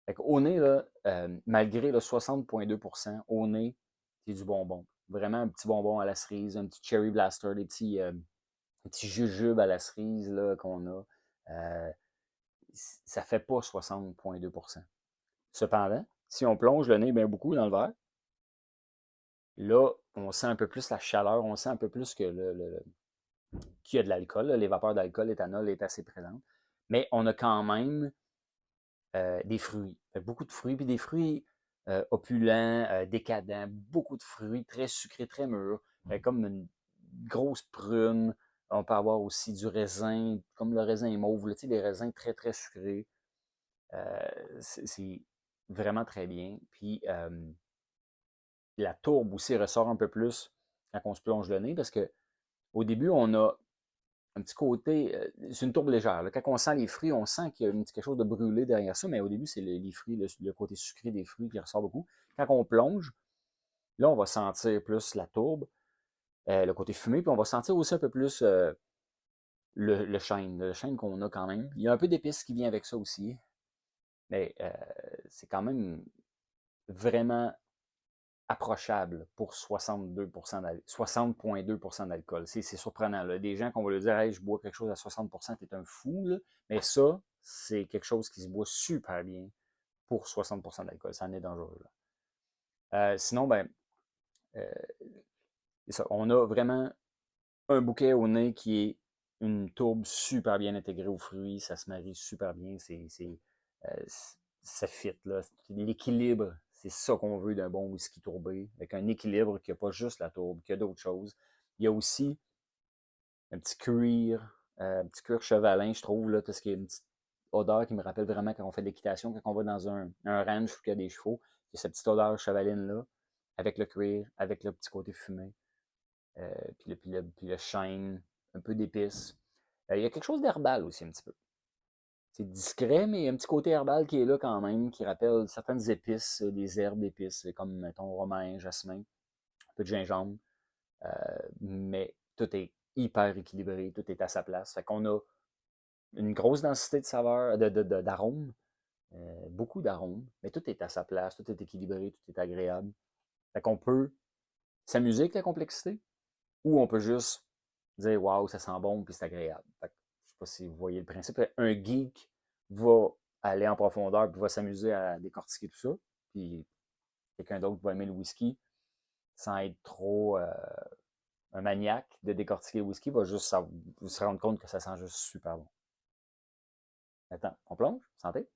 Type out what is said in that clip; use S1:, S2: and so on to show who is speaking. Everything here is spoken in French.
S1: Fait qu'au nez, là, malgré le 60,2%, au nez, c'est du bonbon. Vraiment un petit bonbon à la cerise, un petit cherry blaster, des petits jujubes à la cerise là, qu'on a. Euh, Ça fait pas 60,2%. Cependant, si on plonge le nez bien beaucoup dans le verre, là, on sent un peu plus la chaleur, on sent un peu plus que qu'il y a de l'alcool. Les vapeurs d'alcool, l'éthanol est assez présente. Mais on a quand même des fruits. Beaucoup de fruits, puis des fruits opulents, décadents, beaucoup de fruits très sucrés, très mûrs, comme une grosse prune. On peut avoir aussi du raisin, comme le raisin mauve, là, tu sais, des raisins très, très sucrés. C'est vraiment très bien. Puis la tourbe aussi ressort un peu plus quand on se plonge le nez, parce que au début, on a un petit côté, c'est une tourbe légère. Là. Quand on sent les fruits, on sent qu'il y a quelque chose de brûlé derrière ça, mais au début, c'est les fruits, le côté sucré des fruits qui ressort beaucoup. Quand on plonge, là, on va sentir plus la tourbe, le côté fumé, puis on va sentir aussi un peu plus le chêne qu'on a quand même. Il y a un peu d'épices qui vient avec ça aussi, mais c'est quand même vraiment approchable pour 60,2% d'alcool. C'est surprenant. Là. Des gens qu'on va leur dire hey, je bois quelque chose à 60%, t'es un fou. Là. Mais ça, c'est quelque chose qui se boit super bien pour 60% d'alcool. Ça en est dangereux. Sinon, ben, euh, ça. On a vraiment un bouquet au nez qui est une tourbe super bien intégrée aux fruits. Ça se marie super bien. Euh, ça fit. Là. L'équilibre, c'est ça qu'on veut d'un bon whisky tourbé, avec un équilibre qui n'a pas juste la tourbe, qui a d'autres choses. Il y a aussi un petit cuir chevalin, je trouve, là, parce qu'il y a une petite odeur qui me rappelle vraiment quand on fait de l'équitation, quand on va dans un ranch où il y a des chevaux, il y a cette petite odeur chevaline-là, avec le cuir, avec le petit côté fumé, puis le chêne, un peu d'épices. Il y a quelque chose d'herbal aussi, un petit peu. C'est discret, mais il y a un petit côté herbal qui est là quand même, qui rappelle certaines épices, des herbes d'épices, comme, mettons, romain, jasmin, un peu de gingembre. Mais tout est hyper équilibré, tout est à sa place. Fait qu'on a une grosse densité de saveurs, d'arômes, beaucoup d'arômes, mais tout est à sa place, tout est équilibré, tout est agréable. Fait qu'on peut s'amuser avec la complexité, ou on peut juste dire waouh, ça sent bon puis c'est agréable. Fait que, je sais pas si vous voyez le principe. Un geek va aller en profondeur puis va s'amuser à décortiquer tout ça. Puis quelqu'un d'autre va aimer le whisky sans être trop un maniaque de décortiquer le whisky, va juste se rendre compte que ça sent juste super bon. Attends, on plonge? Santé?